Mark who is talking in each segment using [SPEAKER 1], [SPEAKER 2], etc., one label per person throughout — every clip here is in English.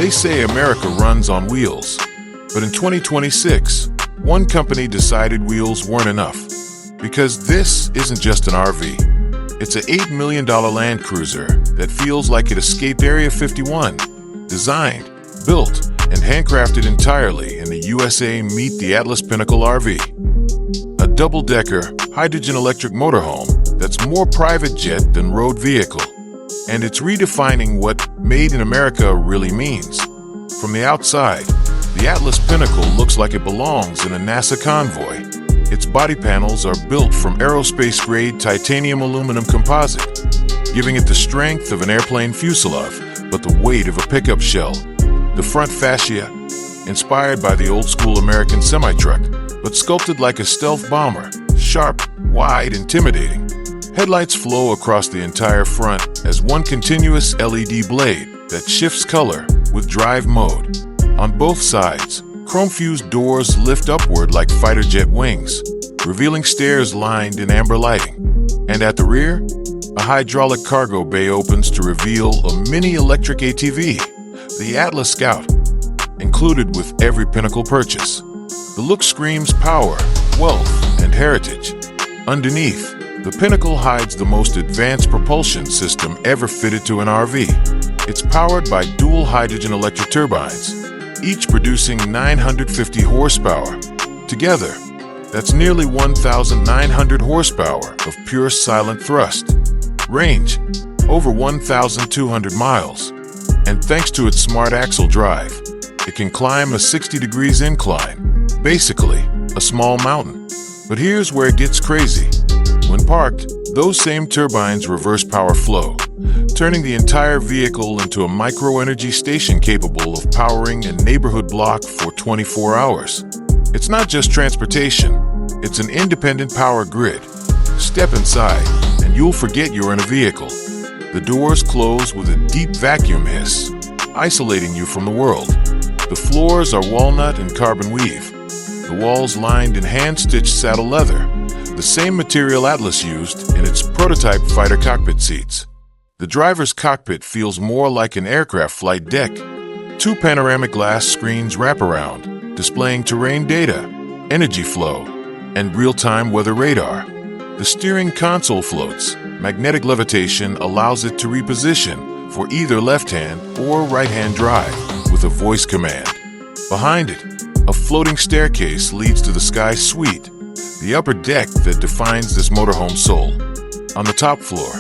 [SPEAKER 1] They say America runs on wheels, but in 2026, one company decided wheels weren't enough. Because this isn't just an RV. It's an $8 million Land Cruiser that feels like it escaped Area 51. Designed, built, and handcrafted entirely in the USA, meet the Atlas Pinnacle RV. A double-decker, hydrogen-electric motorhome that's more private jet than road vehicle. And it's redefining what Made in America really means. From the outside, the Atlas Pinnacle looks like it belongs in a NASA convoy. Its body panels are built from aerospace-grade titanium aluminum composite, giving it the strength of an airplane fuselage, but the weight of a pickup shell. The front fascia, inspired by the old-school American semi-truck, but sculpted like a stealth bomber, sharp, wide, intimidating. Headlights flow across the entire front as one continuous LED blade that shifts color with drive mode. On both sides, chrome-fused doors lift upward like fighter jet wings, revealing stairs lined in amber lighting. And at the rear, a hydraulic cargo bay opens to reveal a mini electric ATV, the Atlas Scout, included with every Pinnacle purchase. The look screams power, wealth, and heritage. Underneath, the Pinnacle hides the most advanced propulsion system ever fitted to an RV. It's powered by dual hydrogen electric turbines, each producing 950 horsepower. Together, that's nearly 1,900 horsepower of pure silent thrust. Range, over 1,200 miles. And thanks to its smart axle drive, it can climb a 60 degrees incline, basically a small mountain. But here's where it gets crazy. When parked, those same turbines reverse power flow, turning the entire vehicle into a micro-energy station capable of powering a neighborhood block for 24 hours. It's not just transportation, it's an independent power grid. Step inside, and you'll forget you're in a vehicle. The doors close with a deep vacuum hiss, isolating you from the world. The floors are walnut and carbon weave, the walls lined in hand-stitched saddle leather, the same material Atlas used in its prototype fighter cockpit seats. The driver's cockpit feels more like an aircraft flight deck. 2 panoramic glass screens wrap around, displaying terrain data, energy flow, and real-time weather radar. The steering console floats. Magnetic levitation allows it to reposition for either left-hand or right-hand drive with a voice command. Behind it, a floating staircase leads to the Sky Suite, the upper deck that defines this motorhome soul. On the top floor,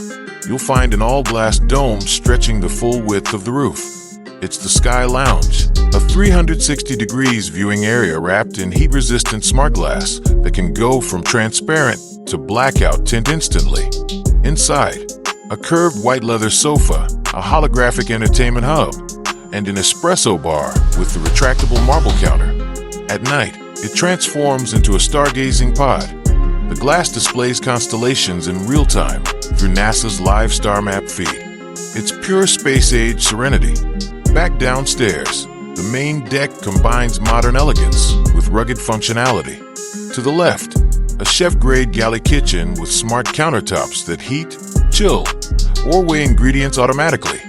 [SPEAKER 1] you'll find an all-glass dome stretching the full width of the roof. It's the Sky Lounge, a 360 degrees viewing area wrapped in heat-resistant smart glass that can go from transparent to blackout tint instantly. Inside, a curved white leather sofa, a holographic entertainment hub, and an espresso bar with the retractable marble counter. At night, it transforms into a stargazing pod. The glass displays constellations in real time through NASA's live star map feed. It's pure space-age serenity. Back downstairs, the main deck combines modern elegance with rugged functionality. To the left, a chef-grade galley kitchen with smart countertops that heat, chill, or weigh ingredients automatically.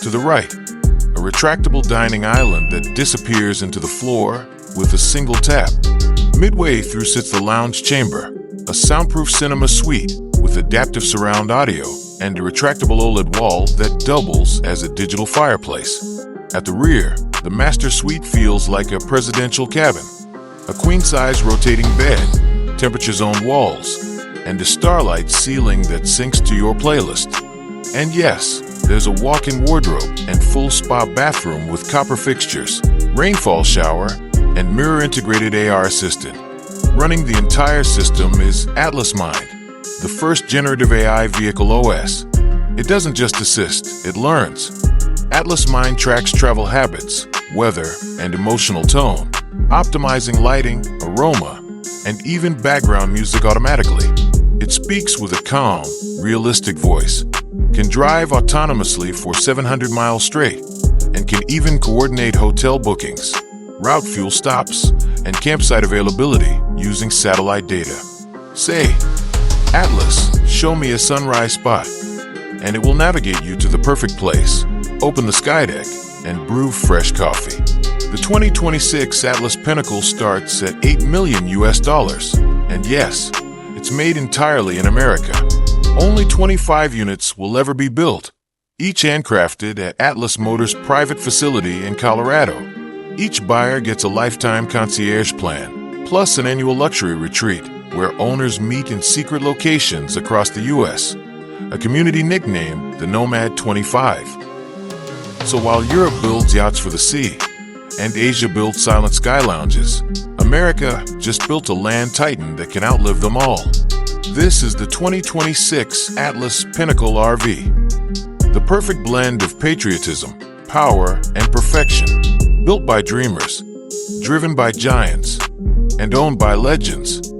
[SPEAKER 1] To the right, a retractable dining island that disappears into the floor with a single tap. Midway through sits the lounge chamber, a soundproof cinema suite with adaptive surround audio and a retractable OLED wall that doubles as a digital fireplace. At the rear, the master suite feels like a presidential cabin. A queen-size rotating bed, temperature-zoned walls, and a starlight ceiling that syncs to your playlist. And yes, there's a walk-in wardrobe and full spa bathroom with copper fixtures, rainfall shower, and mirror-integrated AR assistant. Running the entire system is AtlasMind, the first generative AI vehicle OS. It doesn't just assist, it learns. AtlasMind tracks travel habits, weather, and emotional tone, optimizing lighting, aroma, and even background music automatically. It speaks with a calm, realistic voice, can drive autonomously for 700 miles straight, and can even coordinate hotel bookings, route fuel stops, and campsite availability using satellite data. Say, Atlas, show me a sunrise spot, and it will navigate you to the perfect place. Open the sky deck, and brew fresh coffee. The 2026 Atlas Pinnacle starts at $8 million US. And yes, it's made entirely in America. Only 25 units will ever be built, each handcrafted at Atlas Motors' private facility in Colorado. Each buyer gets a lifetime concierge plan, plus an annual luxury retreat where owners meet in secret locations across the U.S., a community nicknamed the Nomad 25. So while Europe builds yachts for the sea, and Asia builds silent sky lounges, America just built a land titan that can outlive them all. This is the 2026 Atlas Pinnacle RV. The perfect blend of patriotism, power, and perfection. Built by dreamers, driven by giants, and owned by legends.